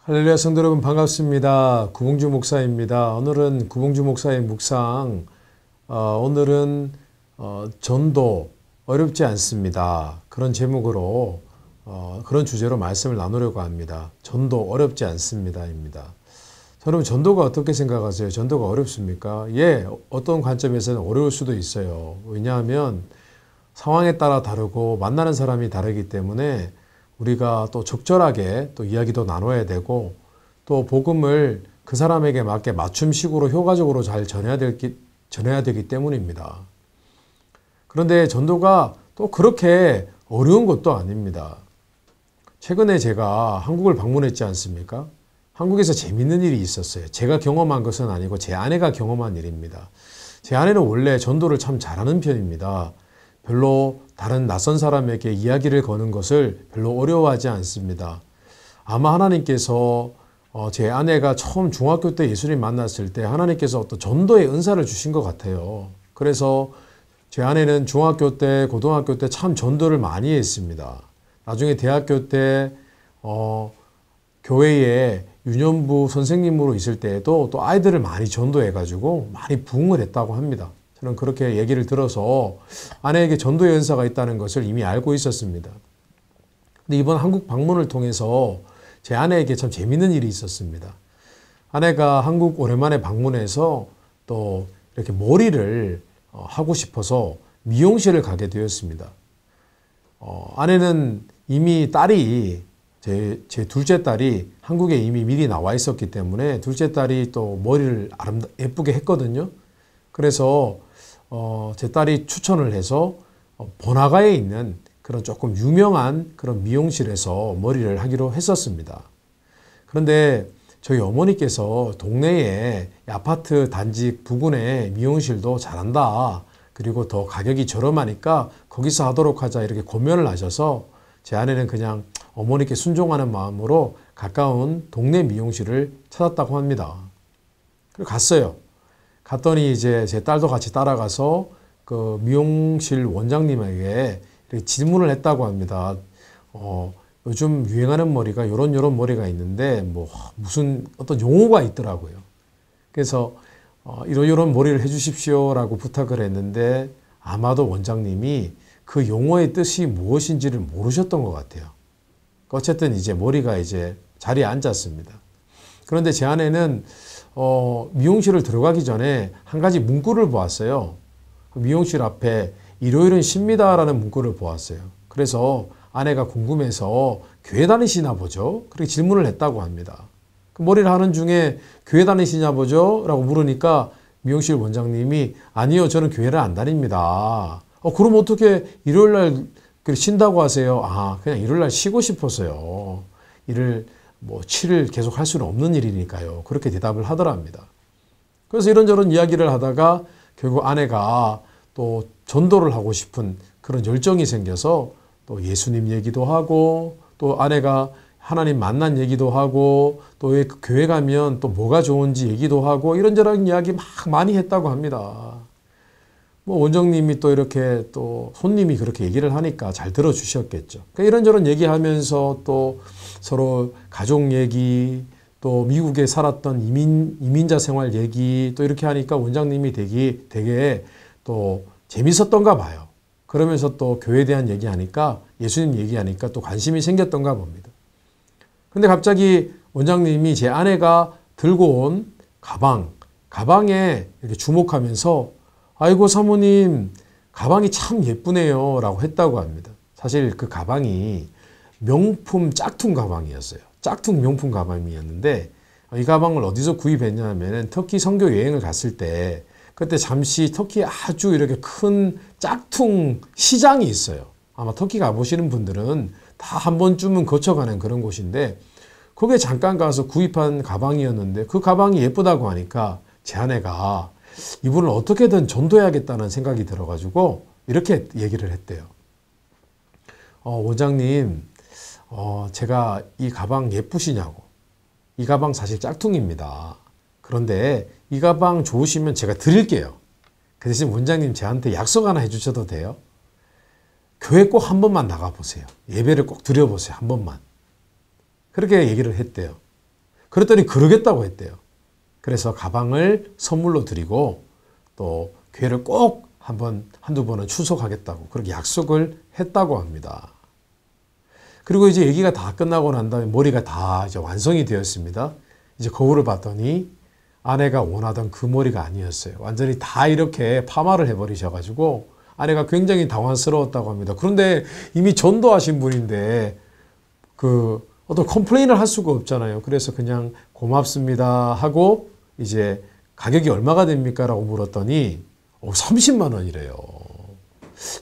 할렐루야 성도 여러분 반갑습니다. 구봉주 목사입니다. 오늘은 구봉주 목사의 묵상, 오늘은 전도 어렵지 않습니다. 그런 제목으로 그런 주제로 말씀을 나누려고 합니다. 전도 어렵지 않습니다입니다. 여러분 전도가 어떻게 생각하세요? 전도가 어렵습니까? 예, 어떤 관점에서는 어려울 수도 있어요. 왜냐하면 상황에 따라 다르고 만나는 사람이 다르기 때문에 우리가 또 적절하게 또 이야기도 나눠야 되고 또 복음을 그 사람에게 맞게 맞춤식으로 효과적으로 잘 전해야 되기 때문입니다. 그런데 전도가 또 그렇게 어려운 것도 아닙니다. 최근에 제가 한국을 방문했지 않습니까? 한국에서 재밌는 일이 있었어요. 제가 경험한 것은 아니고 제 아내가 경험한 일입니다. 제 아내는 원래 전도를 참 잘하는 편입니다. 별로 다른 낯선 사람에게 이야기를 거는 것을 별로 어려워하지 않습니다. 아마 하나님께서 제 아내가 처음 중학교 때 예수님 만났을 때 하나님께서 어떤 전도의 은사를 주신 것 같아요. 그래서 제 아내는 중학교 때, 고등학교 때 참 전도를 많이 했습니다. 나중에 대학교 때 교회에 유년부 선생님으로 있을 때에도 또 아이들을 많이 전도해가지고 많이 부흥을 했다고 합니다. 저는 그렇게 얘기를 들어서 아내에게 전도의 은사가 있다는 것을 이미 알고 있었습니다. 근데 이번 한국 방문을 통해서 제 아내에게 참 재밌는 일이 있었습니다. 아내가 한국 오랜만에 방문해서 또 이렇게 머리를 하고 싶어서 미용실을 가게 되었습니다. 아내는 이미 딸이 제 둘째 딸이 한국에 이미 미리 나와 있었기 때문에 둘째 딸이 또 머리를 예쁘게 했거든요. 그래서 제 딸이 추천을 해서 번화가에 있는 그런 조금 유명한 그런 미용실에서 머리를 하기로 했었습니다. 그런데 저희 어머니께서 동네에 아파트 단지 부근에 미용실도 잘한다. 그리고 더 가격이 저렴하니까 거기서 하도록 하자 이렇게 권면을 하셔서 제 아내는 그냥 어머니께 순종하는 마음으로 가까운 동네 미용실을 찾았다고 합니다. 그리고 갔어요. 갔더니 이제 제 딸도 같이 따라가서 그 미용실 원장님에게 이렇게 질문을 했다고 합니다. 요즘 유행하는 머리가 요런 머리가 있는데 뭐 무슨 어떤 용어가 있더라고요. 그래서 이런 머리를 해주십시오라고 부탁을 했는데 아마도 원장님이 그 용어의 뜻이 무엇인지를 모르셨던 것 같아요. 어쨌든 이제 머리가 이제 자리에 앉았습니다. 그런데 제 아내는 미용실을 들어가기 전에 한 가지 문구를 보았어요. 미용실 앞에 일요일은 쉽니다라는 문구를 보았어요. 그래서 아내가 궁금해서 교회 다니시나 보죠? 그렇게 질문을 했다고 합니다. 그 머리를 하는 중에 교회 다니시냐 보죠? 라고 물으니까 미용실 원장님이 아니요, 저는 교회를 안 다닙니다. 그럼 어떻게 일요일날 쉰다고 하세요? 그냥 일요일날 쉬고 싶어서요. 일을 7일 계속 할 수는 없는 일이니까요. 그렇게 대답을 하더랍니다. 그래서 이런저런 이야기를 하다가 결국 아내가 또 전도를 하고 싶은 그런 열정이 생겨서 또 예수님 얘기도 하고 또 아내가 하나님 만난 얘기도 하고 또 왜 교회 가면 또 뭐가 좋은지 얘기도 하고 이런저런 이야기 막 많이 했다고 합니다. 원장님이 또 이렇게 또 손님이 그렇게 얘기를 하니까 잘 들어주셨겠죠. 그러니까 이런저런 얘기하면서 또 서로 가족 얘기, 또 미국에 살았던 이민자 생활 얘기 또 이렇게 하니까 원장님이 되게 또 재밌었던가 봐요. 그러면서 또 교회에 대한 얘기하니까 예수님 얘기하니까 또 관심이 생겼던가 봅니다. 근데 갑자기 원장님이 제 아내가 들고 온 가방에 이렇게 주목하면서 아이고 사모님 가방이 참 예쁘네요 라고 했다고 합니다. 사실 그 가방이 명품 짝퉁 가방이었어요. 짝퉁 명품 가방이었는데 이 가방을 어디서 구입했냐면 터키 선교 여행을 갔을 때 그때 잠시 터키에 아주 이렇게 큰 짝퉁 시장이 있어요. 아마 터키 가보시는 분들은 다 한 번쯤은 거쳐가는 그런 곳인데 거기에 잠깐 가서 구입한 가방이었는데 그 가방이 예쁘다고 하니까 제 아내가 이분을 어떻게든 전도해야겠다는 생각이 들어가지고 이렇게 얘기를 했대요. 원장님, 제가 이 가방 예쁘시냐고. 이 가방 사실 짝퉁입니다. 그런데 이 가방 좋으시면 제가 드릴게요. 그 대신 원장님 저한테 약속 하나 해주셔도 돼요? 교회 꼭 한 번만 나가보세요. 예배를 꼭 드려보세요. 한 번만. 그렇게 얘기를 했대요. 그랬더니 그러겠다고 했대요. 그래서 가방을 선물로 드리고 또 교회를 꼭 한두 번은 출석하겠다고 그렇게 약속을 했다고 합니다. 그리고 이제 얘기가 다 끝나고 난 다음에 머리가 다 이제 완성이 되었습니다. 이제 거울을 봤더니 아내가 원하던 그 머리가 아니었어요. 완전히 다 이렇게 파마를 해버리셔가지고 아내가 굉장히 당황스러웠다고 합니다. 그런데 이미 전도하신 분인데 어떤 컴플레인을 할 수가 없잖아요. 그래서 그냥 고맙습니다 하고 이제 가격이 얼마가 됩니까? 라고 물었더니 30만 원이래요.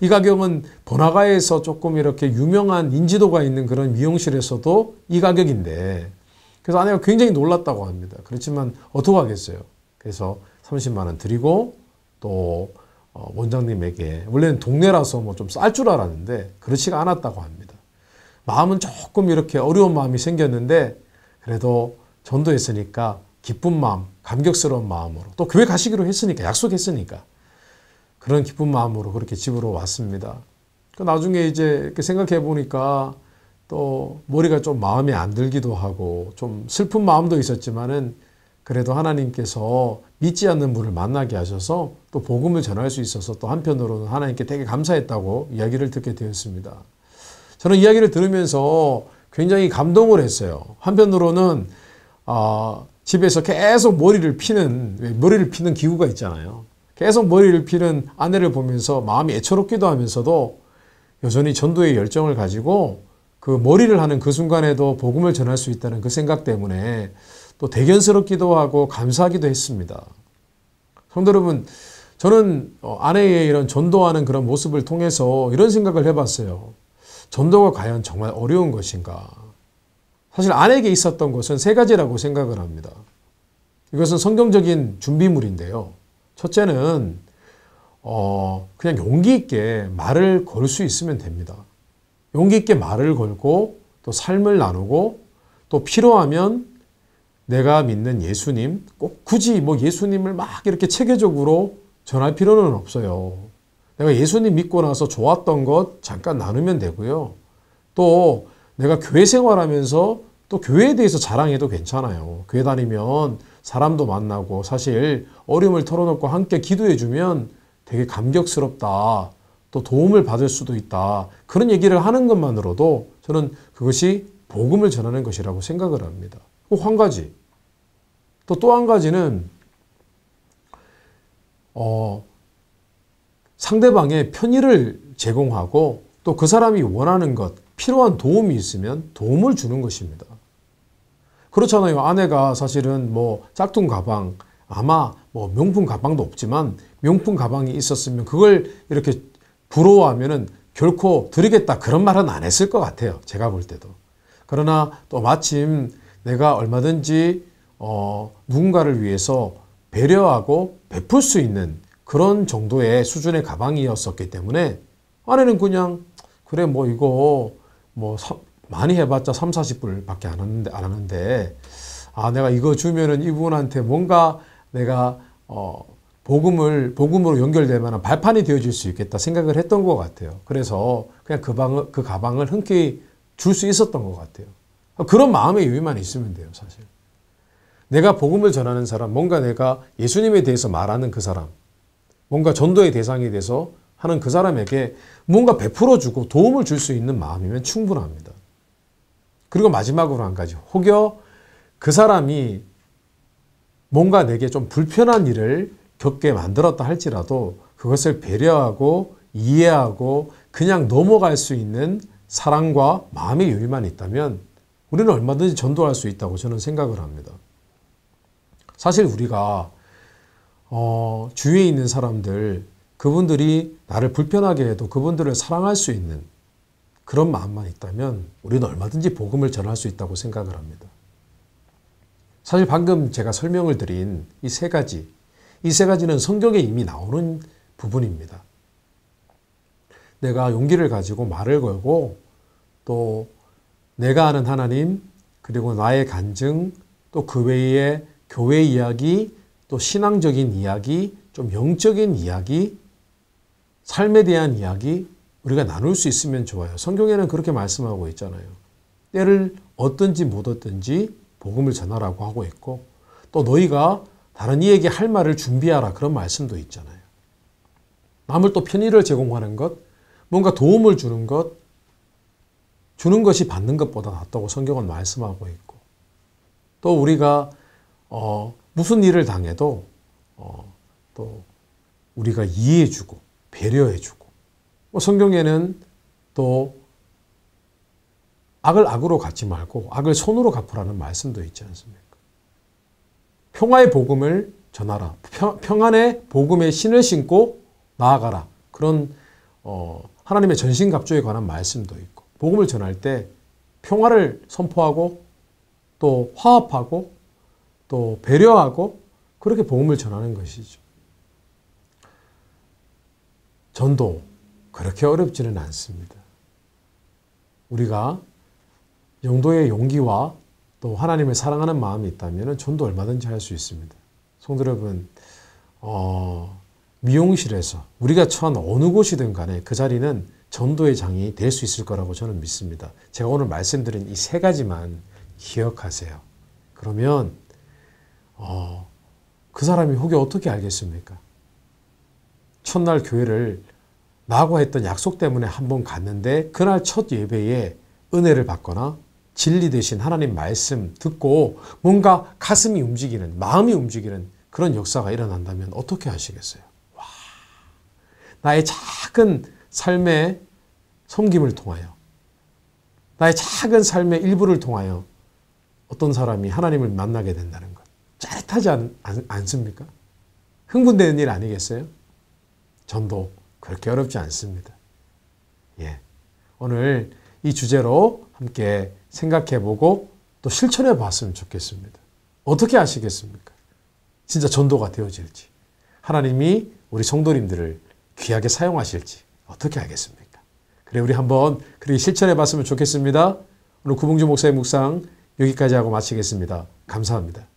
이 가격은 번화가에서 조금 이렇게 유명한 인지도가 있는 그런 미용실에서도 이 가격인데 그래서 아내가 굉장히 놀랐다고 합니다. 그렇지만 어떡하겠어요. 그래서 30만 원 드리고 또 원장님에게 원래는 동네라서 뭐 좀 쌀 줄 알았는데 그렇지가 않았다고 합니다. 마음은 조금 이렇게 어려운 마음이 생겼는데 그래도 전도했으니까 기쁜 마음, 감격스러운 마음으로 또 교회 가시기로 했으니까 약속했으니까 그런 기쁜 마음으로 그렇게 집으로 왔습니다. 나중에 이제 이렇게 생각해 보니까 또 머리가 좀 마음에 안 들기도 하고 좀 슬픈 마음도 있었지만은 그래도 하나님께서 믿지 않는 분을 만나게 하셔서 또 복음을 전할 수 있어서 또 한편으로는 하나님께 되게 감사했다고 이야기를 듣게 되었습니다. 저는 이야기를 들으면서 굉장히 감동을 했어요. 한편으로는 집에서 계속 머리를 피는 기구가 있잖아요. 계속 머리를 피는 아내를 보면서 마음이 애처롭기도 하면서도 여전히 전도의 열정을 가지고 그 머리를 하는 그 순간에도 복음을 전할 수 있다는 그 생각 때문에 또 대견스럽기도 하고 감사하기도 했습니다. 성도 여러분, 저는 아내의 이런 전도하는 그런 모습을 통해서 이런 생각을 해봤어요. 전도가 과연 정말 어려운 것인가? 사실 아내에게 있었던 것은 세 가지라고 생각을 합니다. 이것은 성경적인 준비물인데요. 첫째는 그냥 용기 있게 말을 걸 수 있으면 됩니다. 용기 있게 말을 걸고 또 삶을 나누고 또 필요하면 내가 믿는 예수님, 꼭 굳이 뭐 예수님을 막 이렇게 체계적으로 전할 필요는 없어요. 내가 예수님 믿고 나서 좋았던 것 잠깐 나누면 되고요. 또 내가 교회 생활하면서 또 교회에 대해서 자랑해도 괜찮아요. 교회 다니면 사람도 만나고 사실 어려움을 털어놓고 함께 기도해주면 되게 감격스럽다. 또 도움을 받을 수도 있다. 그런 얘기를 하는 것만으로도 저는 그것이 복음을 전하는 것이라고 생각을 합니다. 한 가지. 또 한 가지는 상대방의 편의를 제공하고 또 그 사람이 원하는 것, 필요한 도움이 있으면 도움을 주는 것입니다. 그렇잖아요. 아내가 사실은 뭐 짝퉁 가방, 아마 뭐 명품 가방도 없지만 명품 가방이 있었으면 그걸 이렇게 부러워하면은 결코 드리겠다 그런 말은 안 했을 것 같아요. 제가 볼 때도. 그러나 또 마침 내가 얼마든지 누군가를 위해서 배려하고 베풀 수 있는 그런 정도의 수준의 가방이었었기 때문에 아내는 그냥 그래 뭐 이거 뭐 많이 해봤자 3, 40불밖에 안 하는데 내가 이거 주면은 이분한테 뭔가 내가 복음으로 연결될 만한 발판이 되어줄 수 있겠다 생각을 했던 것 같아요. 그래서 그냥 그 가방을 흔쾌히 줄 수 있었던 것 같아요. 그런 마음의 여유만 있으면 돼요, 사실. 내가 복음을 전하는 사람, 뭔가 내가 예수님에 대해서 말하는 그 사람, 뭔가 전도의 대상이 돼서 하는 그 사람에게 뭔가 베풀어주고 도움을 줄 수 있는 마음이면 충분합니다. 그리고 마지막으로 한 가지, 혹여 그 사람이 뭔가 내게 좀 불편한 일을 겪게 만들었다 할지라도 그것을 배려하고 이해하고 그냥 넘어갈 수 있는 사랑과 마음의 여유만 있다면 우리는 얼마든지 전도할 수 있다고 저는 생각을 합니다. 사실 우리가 주위에 있는 사람들, 그분들이 나를 불편하게 해도 그분들을 사랑할 수 있는 그런 마음만 있다면 우리는 얼마든지 복음을 전할 수 있다고 생각을 합니다. 사실 방금 제가 설명을 드린 이 세 가지는 성경에 이미 나오는 부분입니다. 내가 용기를 가지고 말을 걸고 또 내가 아는 하나님, 그리고 나의 간증, 또 그 외에 교회 이야기, 또 신앙적인 이야기, 좀 영적인 이야기, 삶에 대한 이야기 우리가 나눌 수 있으면 좋아요. 성경에는 그렇게 말씀하고 있잖아요. 때를 얻든지 못 얻든지 복음을 전하라고 하고 있고 또 너희가 다른 이에게 할 말을 준비하라 그런 말씀도 있잖아요. 남을 또 편의를 제공하는 것, 뭔가 도움을 주는 것, 주는 것이 받는 것보다 낫다고 성경은 말씀하고 있고 또 우리가 무슨 일을 당해도 또 우리가 이해해주고 배려해주고 성경에는 또 악을 악으로 갚지 말고 악을 손으로 갚으라는 말씀도 있지 않습니까? 평화의 복음을 전하라. 평안의 복음의 신을 신고 나아가라. 그런 하나님의 전신갑주에 관한 말씀도 있고 복음을 전할 때 평화를 선포하고 또 화합하고 또 배려하고 그렇게 복음을 전하는 것이죠. 전도 그렇게 어렵지는 않습니다. 우리가 영도의 용기와 또 하나님을 사랑하는 마음이 있다면 전도 얼마든지 할 수 있습니다. 성도 여러분, 미용실에서 우리가 처한 어느 곳이든 간에 그 자리는 전도의 장이 될 수 있을 거라고 저는 믿습니다. 제가 오늘 말씀드린 이 3가지만 기억하세요. 그러면 그 사람이 혹여 어떻게 알겠습니까? 첫날 교회를 나하고 했던 약속 때문에 한번 갔는데 그날 첫 예배에 은혜를 받거나 진리 대신 하나님 말씀 듣고 뭔가 가슴이 움직이는, 마음이 움직이는 그런 역사가 일어난다면 어떻게 하시겠어요? 와, 나의 작은 삶의 섬김을 통하여, 나의 작은 삶의 일부를 통하여 어떤 사람이 하나님을 만나게 된다는 것. 짜릿하지 않습니까? 흥분되는 일 아니겠어요? 전도 그렇게 어렵지 않습니다. 예, 오늘 이 주제로 함께 생각해보고 또 실천해 봤으면 좋겠습니다. 어떻게 하시겠습니까? 진짜 전도가 되어질지, 하나님이 우리 성도님들을 귀하게 사용하실지 어떻게 알겠습니까? 그래, 우리 한번 그렇게 실천해 봤으면 좋겠습니다. 오늘 구봉주 목사의 묵상 여기까지 하고 마치겠습니다. 감사합니다.